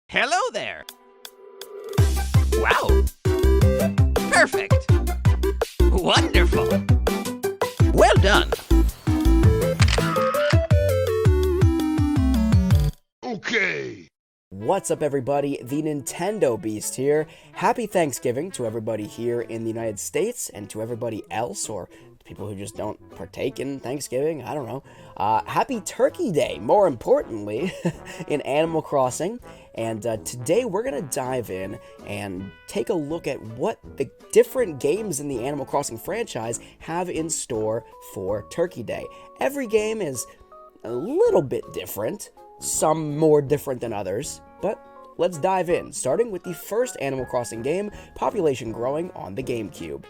Hello there. Wow. Perfect. Wonderful. Well done. Okay. What's up, everybody? The Nintendo Beast here. Happy Thanksgiving to everybody here in the United States and to everybody else, or people who just don't partake in Thanksgiving. I don't know. Happy Turkey Day, more importantly, in Animal Crossing. And today we're going to dive in and take a look at what the different games in the Animal Crossing franchise have in store for Turkey Day. Every game is a little bit different, some more different than others, but let's dive in, starting with the first Animal Crossing game, Population Growing on the GameCube.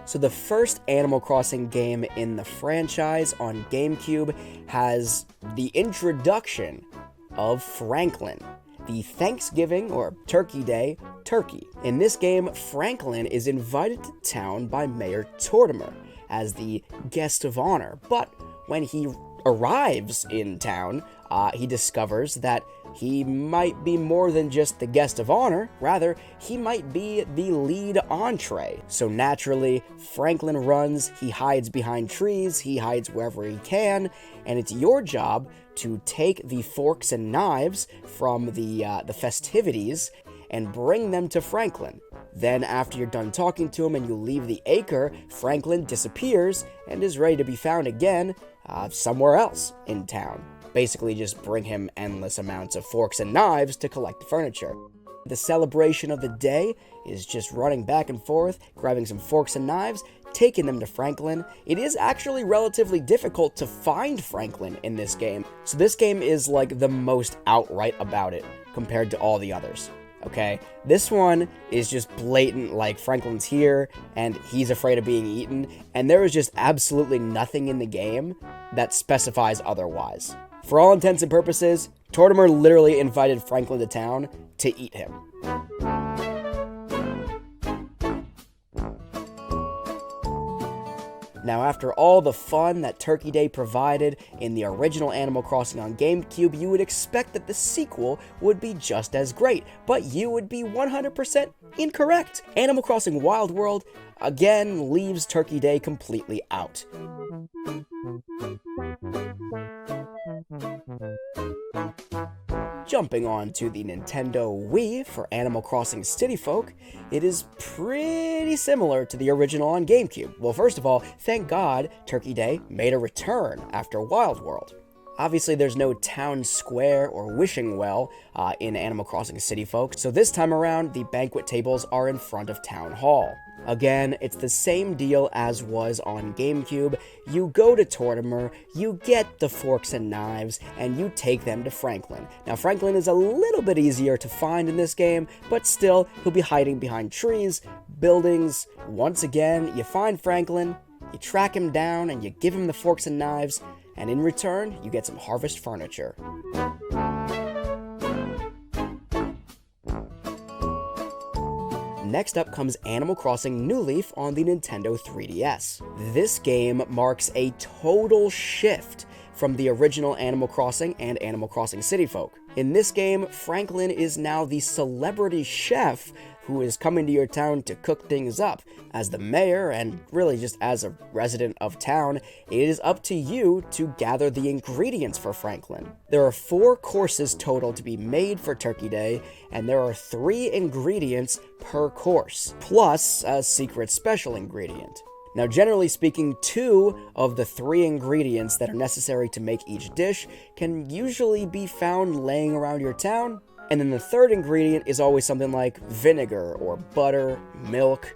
So the first Animal Crossing game in the franchise on GameCube has the introduction of Franklin, the Thanksgiving or Turkey Day turkey. In this game, Franklin is invited to town by Mayor Tortimer as the guest of honor, but when he arrives in town, he discovers that he might be more than just the guest of honor. Rather, he might be the lead entree. So naturally, Franklin runs, he hides behind trees, he hides wherever he can, and it's your job to take the forks and knives from the festivities and bring them to Franklin. Then, after you're done talking to him and you leave the acre, Franklin disappears and is ready to be found again somewhere else in town. Basically, just bring him endless amounts of forks and knives to collect the furniture. The celebration of the day is just running back and forth, grabbing some forks and knives, taking them to Franklin. It is actually relatively difficult to find Franklin in this game, so this game is like the most outright about it compared to all the others. Okay, this one is just blatant, like Franklin's here and he's afraid of being eaten, and there is just absolutely nothing in the game that specifies otherwise. For all intents and purposes, Tortimer literally invited Franklin to town to eat him. Now, after all the fun that Turkey Day provided in the original Animal Crossing on GameCube, you would expect that the sequel would be just as great, but you would be 100% incorrect. Animal Crossing Wild World, again, leaves Turkey Day completely out. Jumping on to the Nintendo Wii for Animal Crossing City Folk, it is pretty similar to the original on GameCube. Well, first of all, thank God Turkey Day made a return after Wild World. Obviously, there's no town square or wishing well in Animal Crossing City Folk, so this time around, the banquet tables are in front of Town Hall. Again, it's the same deal as was on GameCube. You go to Tortimer, you get the forks and knives, and you take them to Franklin. Now, Franklin is a little bit easier to find in this game, but still, he'll be hiding behind trees, buildings. Once again, you find Franklin, you track him down, and you give him the forks and knives, and in return, you get some harvest furniture. Next up comes Animal Crossing New Leaf on the Nintendo 3DS. This game marks a total shift from the original Animal Crossing and Animal Crossing City Folk. In this game, Franklin is now the celebrity chef who is coming to your town to cook things up. As the mayor, and really just as a resident of town, it is up to you to gather the ingredients for Franklin. There are 4 courses total to be made for Turkey Day, and there are 3 ingredients per course, plus a secret special ingredient. Now, generally speaking, 2 of the 3 ingredients that are necessary to make each dish can usually be found laying around your town, and then the 3rd ingredient is always something like vinegar or butter, milk,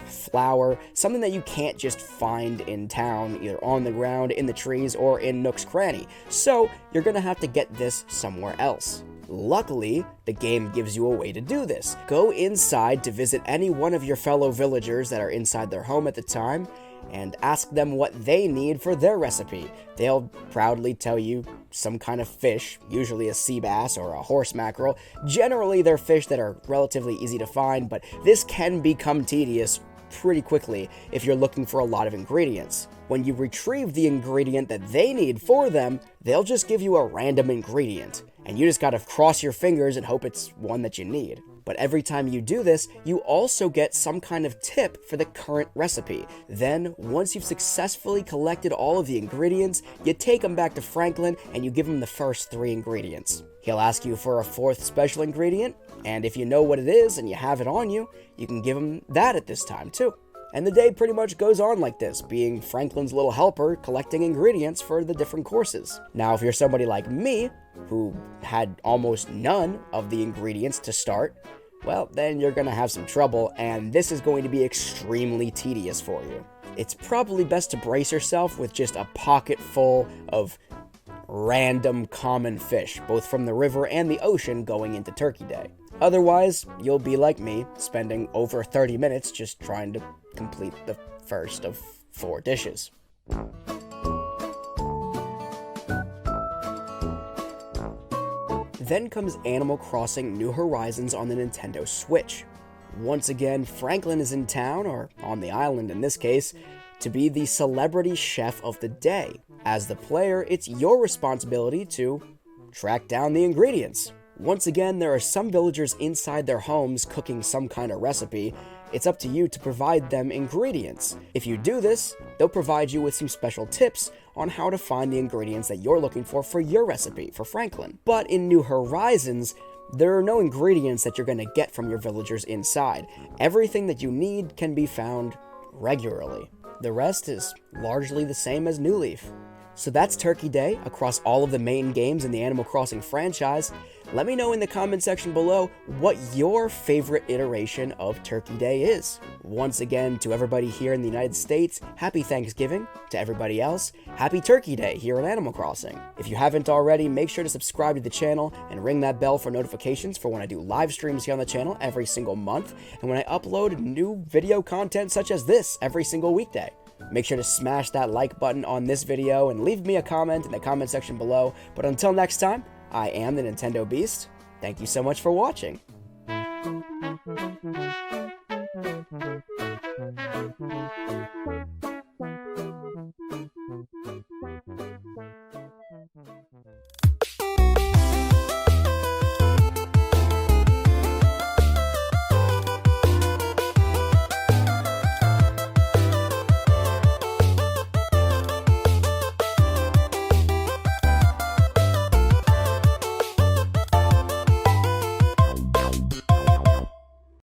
flour, something that you can't just find in town, either on the ground, in the trees, or in Nook's Cranny. So you're gonna have to get this somewhere else. Luckily, the game gives you a way to do this. Go inside to visit any one of your fellow villagers that are inside their home at the time, and ask them what they need for their recipe. They'll proudly tell you some kind of fish, usually a sea bass or a horse mackerel. Generally, they're fish that are relatively easy to find, but this can become tedious pretty quickly if you're looking for a lot of ingredients. When you retrieve the ingredient that they need for them, they'll just give you a random ingredient, and you just gotta cross your fingers and hope it's one that you need. But every time you do this, you also get some kind of tip for the current recipe. Then, once you've successfully collected all of the ingredients, you take them back to Franklin and you give him the first 3 ingredients. He'll ask you for a 4th special ingredient, and if you know what it is and you have it on you, you can give him that at this time too. And the day pretty much goes on like this, being Franklin's little helper collecting ingredients for the different courses. Now, if you're somebody like me, who had almost none of the ingredients to start, well, then you're gonna have some trouble, and this is going to be extremely tedious for you. It's probably best to brace yourself with just a pocket full of random common fish, both from the river and the ocean going into Turkey Day. Otherwise, you'll be like me, spending over 30 minutes just trying to complete the first of 4 dishes. Then comes Animal Crossing New Horizons on the Nintendo Switch. Once again, Franklin is in town, or on the island in this case, to be the celebrity chef of the day. As the player, it's your responsibility to track down the ingredients. Once again, there are some villagers inside their homes cooking some kind of recipe. It's up to you to provide them ingredients. If you do this, they'll provide you with some special tips on how to find the ingredients that you're looking for your recipe, for Franklin. But in New Horizons, there are no ingredients that you're going to get from your villagers inside. Everything that you need can be found regularly. The rest is largely the same as New Leaf. So that's Turkey Day across all of the main games in the Animal Crossing franchise. Let me know in the comment section below what your favorite iteration of Turkey Day is. Once again, to everybody here in the United States, happy Thanksgiving. To everybody else, happy Turkey Day here in Animal Crossing. If you haven't already, make sure to subscribe to the channel and ring that bell for notifications for when I do live streams here on the channel every single month, and when I upload new video content such as this every single weekday. Make sure to smash that like button on this video and leave me a comment in the comment section below. But until next time, I am the Nintendo Beast. Thank you so much for watching.